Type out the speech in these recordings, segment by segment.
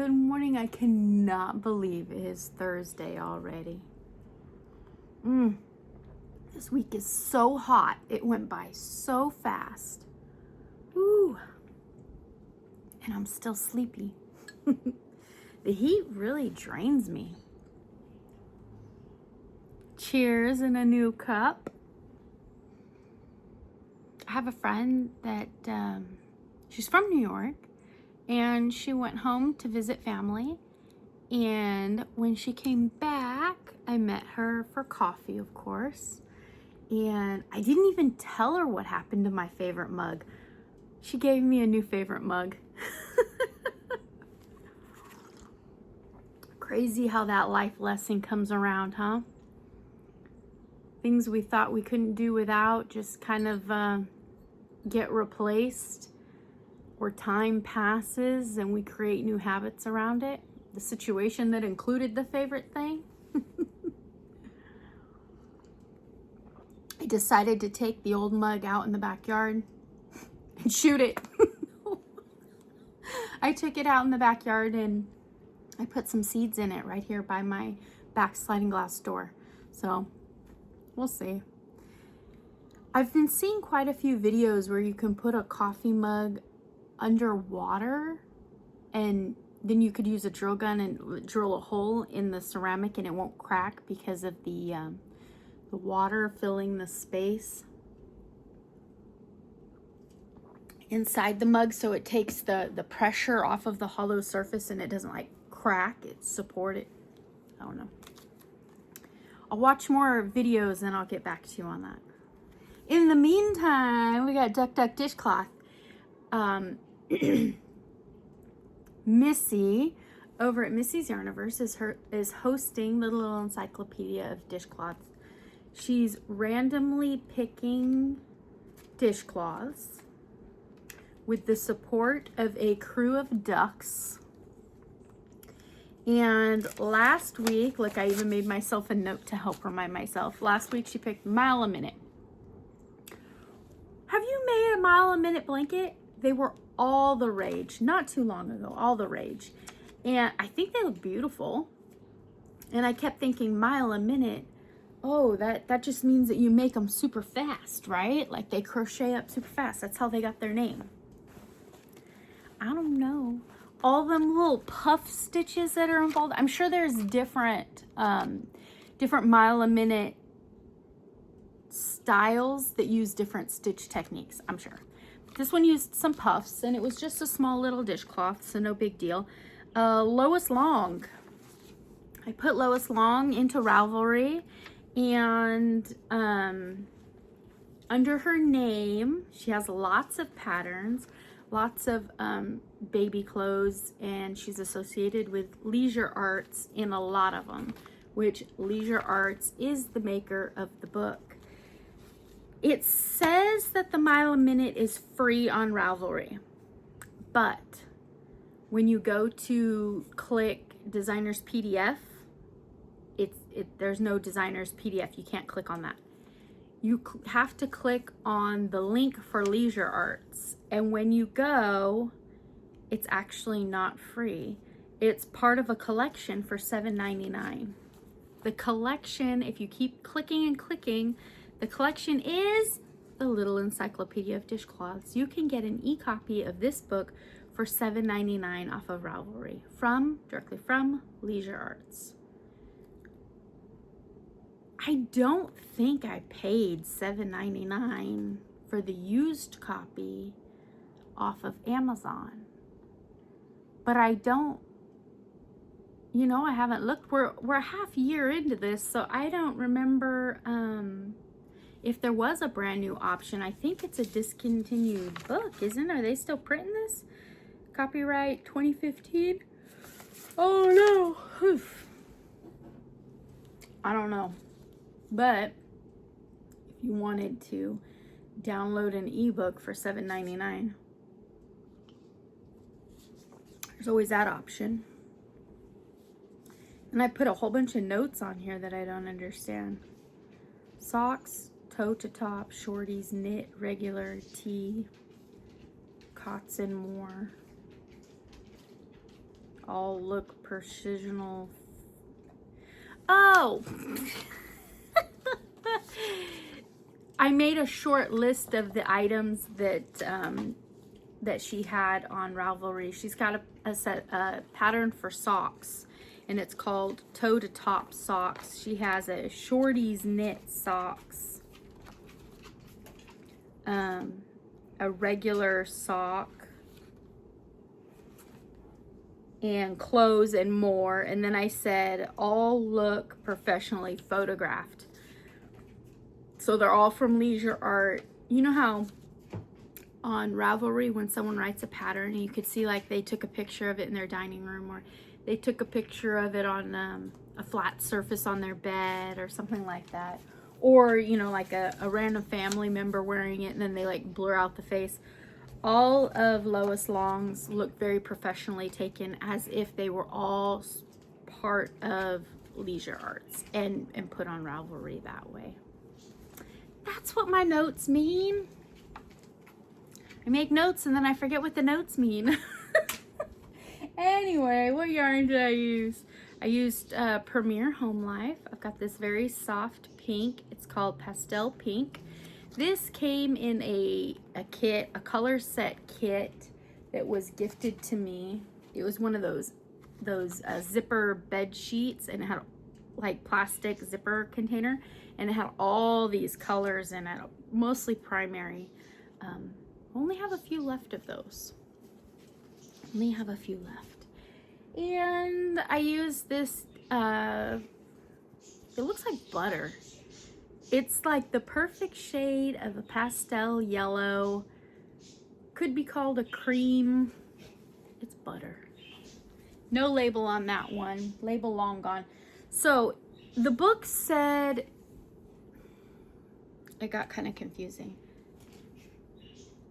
Good morning. I cannot believe it is Thursday already. This week is so hot. It went by so fast. Ooh. And I'm still sleepy. The heat really drains me. Cheers in a new cup. I have a friend that she's from New York, and she went home to visit family. And when she came back, I met her for coffee, of course. And I didn't even tell her what happened to my favorite mug. She gave me a new favorite mug. Crazy how that life lesson comes around, huh? Things we thought we couldn't do without just kind of get replaced, or time passes and we create new habits around it. The situation that included the favorite thing. I decided to take the old mug out in the backyard and shoot it. I took it out in the backyard and I put some seeds in it right here by my back sliding glass door. So we'll see. I've been seeing quite a few videos where you can put a coffee mug underwater, and then you could use a drill gun and drill a hole in the ceramic and it won't crack because of the water filling the space inside the mug, so it takes the pressure off of the hollow surface and it doesn't like crack, it's supported. I don't know. I'll watch more videos and I'll get back to you on that. In the meantime, we got Duck Duck Dishcloth. Missi over at Missi's Yarniverse is hosting the little encyclopedia of dishcloths. She's randomly picking dishcloths with the support of a crew of ducks. And last week, look, I even made myself a note to help remind myself. Last week she picked mile a minute. Have you made a mile a minute blanket? They were all the rage not too long ago, all the rage. And I think they look beautiful. And I kept thinking, mile a minute, oh, that just means that you make them super fast, right? Like they crochet up super fast. That's how they got their name. I don't know. All them little puff stitches that are involved. I'm sure there's different mile a minute styles that use different stitch techniques, I'm sure. This one used some puffs and it was just a small little dishcloth, so no big deal. Lois Long. I put Lois Long into Ravelry, and under her name, she has lots of patterns, lots of baby clothes, and she's associated with Leisure Arts in a lot of them, which Leisure Arts is the maker of the book. It says that the mile a minute is free on Ravelry, but when you go to click Designer's PDF, there's no Designer's PDF. You can't click on that. You have to click on the link for Leisure Arts, and when you go, it's actually not free. It's part of a collection for $7.99. The collection, if you keep clicking and clicking, the collection is the Little Encyclopedia of Dishcloths. You can get an e-copy of this book for $7.99 off of Ravelry, directly from Leisure Arts. I don't think I paid $7.99 for the used copy off of Amazon, but I don't, I haven't looked. We're a half year into this, so I don't remember if there was a brand new option. I think it's a discontinued book, isn't it? Are they still printing this? Copyright 2015? Oh no. Oof. I don't know. But if you wanted to download an ebook for $7.99, there's always that option. And I put a whole bunch of notes on here that I don't understand. Socks, toe to top, shorties, knit, regular, tee, cots and more. All look precisional. Oh! I made a short list of the items that that she had on Ravelry. She's got a pattern for socks, and it's called toe to top socks. She has a shorties knit socks, a regular sock, and clothes and more. And then I said all look professionally photographed. So they're all from Leisure Art. You know how on Ravelry, when someone writes a pattern, and you could see like they took a picture of it in their dining room, or they took a picture of it on a flat surface on their bed or something like that. Or, you know, like a random family member wearing it and then they like blur out the face. All of Lois Long's look very professionally taken, as if they were all part of Leisure Arts and put on Ravelry that way. That's what my notes mean. I make notes and then I forget what the notes mean. Anyway, what yarn did I use? I used Premier Home Life. I've got this very soft pink. It's called Pastel Pink. This came in a kit, a color set kit that was gifted to me. It was one of those zipper bed sheets, and it had like plastic zipper container, and it had all these colors in it, mostly primary. Only have a few left of those. Only have a few left. And I used this, it looks like butter. It's like the perfect shade of a pastel yellow. Could be called a cream. It's butter. No label on that one. Label long gone. So the book said, it got kind of confusing.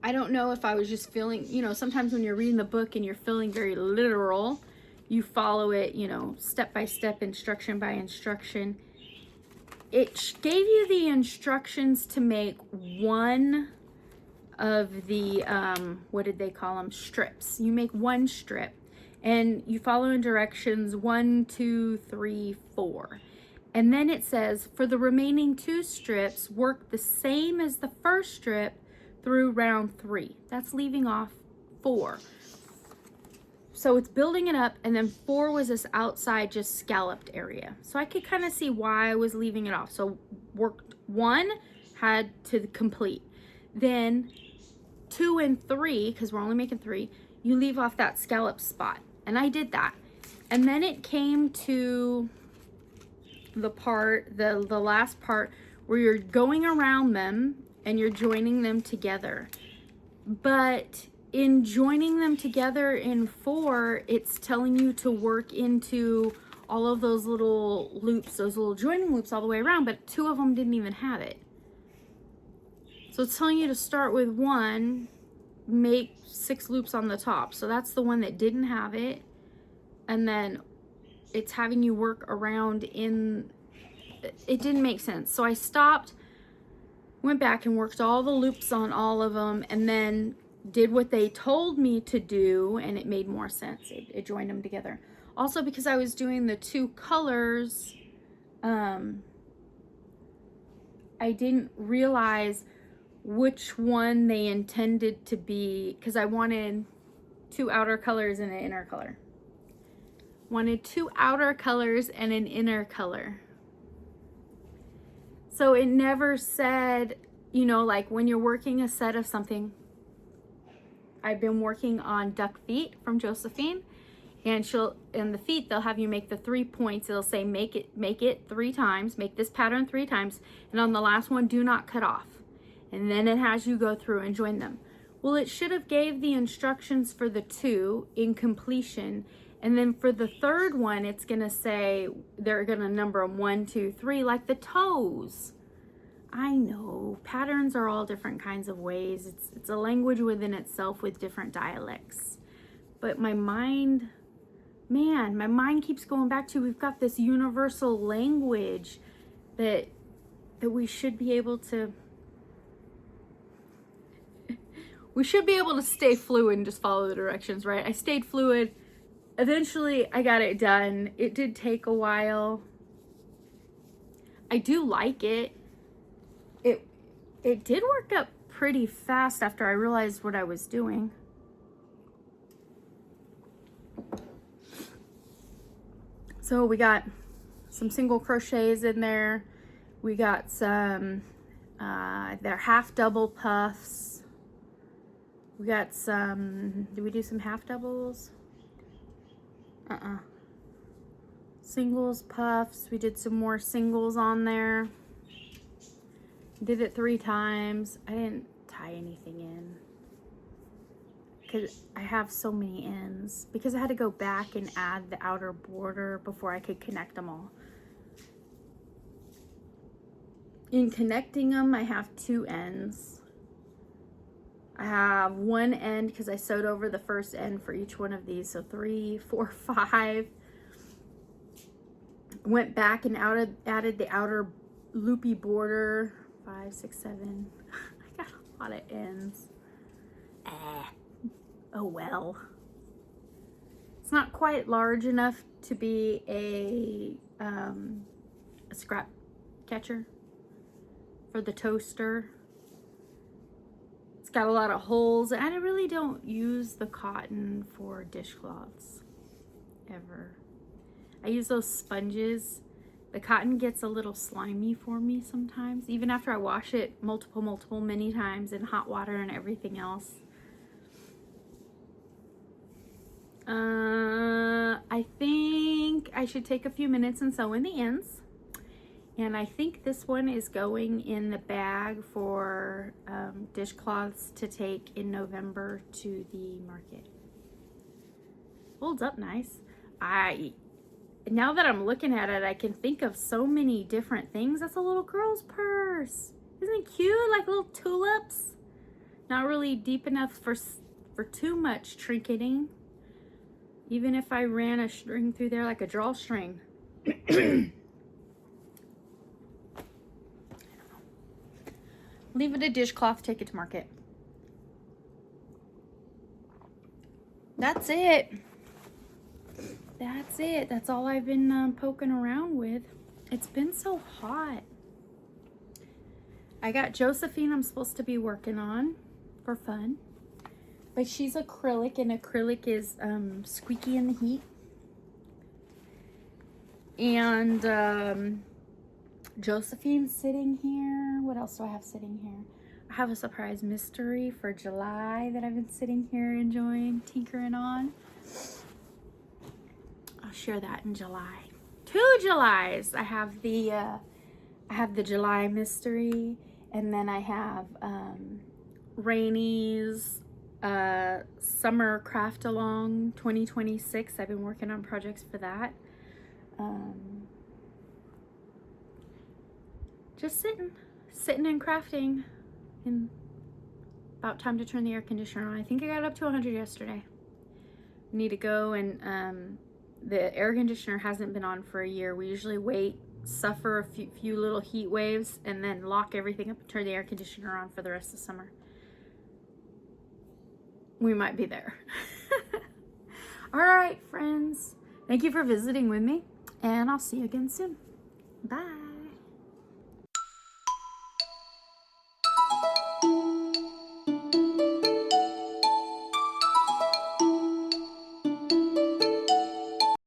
I don't know if I was just feeling, you know, sometimes when you're reading the book and you're feeling very literal, you follow it, you know, step by step, instruction by instruction. It gave you the instructions to make one of the, what did they call them? Strips. You make one strip and you follow in directions 1, 2, 3, 4. And then it says, for the remaining 2 strips, work the same as the first strip through round 3. That's leaving off 4. So it's building it up, and then 4 was this outside just scalloped area. So I could kind of see why I was leaving it off. So worked 1 had to complete. Then 2 and 3, because we're only making 3, you leave off that scallop spot. And I did that. And then it came to the part, the last part, where you're going around them and you're joining them together. But in joining them together in 4, it's telling you to work into all of those little loops, those little joining loops all the way around, but 2 of them didn't even have it. So it's telling you to start with 1, make 6 loops on the top. So that's the one that didn't have it. And then it's having you work around in, it didn't make sense. So I stopped, went back and worked all the loops on all of them, and then did what they told me to do, and it made more sense. It joined them together. Also, because I was doing the 2 colors, I didn't realize which one they intended to be, because I wanted 2 outer colors and an inner color. Wanted 2 outer colors and an inner color. So it never said, you know, like when you're working a set of something. I've been working on duck feet from Josephine, and in the feet, they'll have you make the 3 points. It'll say, make it 3 times, make this pattern 3 times. And on the last one, do not cut off. And then it has you go through and join them. Well, it should have gave the instructions for the 2 in completion. And then for the 3rd one, it's gonna say, they're gonna number them 1, 2, 3, like the toes. I know, patterns are all different kinds of ways. It's a language within itself with different dialects. But my mind, man, my mind keeps going back to, we've got this universal language that we should be able to, we should be able to stay fluid and just follow the directions, right? I stayed fluid. eventually I got it done. It did take a while. I do like it. It did work up pretty fast after I realized what I was doing. So we got some single crochets in there. We got some, they're half double puffs. We got some, did we do some half doubles? Singles, puffs. We did some more singles on there. Did it 3 times. I didn't tie anything in because I have so many ends, because I had to go back and add the outer border before I could connect them all. In connecting them, I have 2 ends. I have 1 end because I sewed over the first end for each one of these. So 3, 4, 5. Went back and added the outer loopy border. 5, 6, 7. I got a lot of ends. Oh well. It's not quite large enough to be a scrap catcher for the toaster. It's got a lot of holes. I really don't use the cotton for dishcloths ever. I use those sponges. The cotton gets a little slimy for me sometimes, even after I wash it many times in hot water and everything else. I think I should take a few minutes and sew in the ends. And I think this one is going in the bag for dishcloths to take in November to the market. Holds up nice. Now that I'm looking at it, I can think of so many different things. That's a little girl's purse. Isn't it cute? Like little tulips. Not really deep enough for too much trinketing. Even if I ran a string through there like a drawstring. Leave it a dishcloth, take it to market. That's it. That's it. That's all I've been poking around with. It's been so hot. I got Josephine I'm supposed to be working on for fun. But she's acrylic, and acrylic is squeaky in the heat. And Josephine's sitting here. What else do I have sitting here? I have a surprise mystery for July that I've been sitting here enjoying, tinkering on. I'll share that in July. 2 Julys. I have the July mystery, and then I have Rainy's summer craft along 2026. I've been working on projects for that. Just sitting and crafting, and about time to turn the air conditioner on. I think I got up to 100 yesterday. Need to go, and the air conditioner hasn't been on for a year. We usually wait, suffer a few little heat waves, and then lock everything up and turn the air conditioner on for the rest of the summer. We might be there. All right, friends. Thank you for visiting with me, and I'll see you again soon. Bye.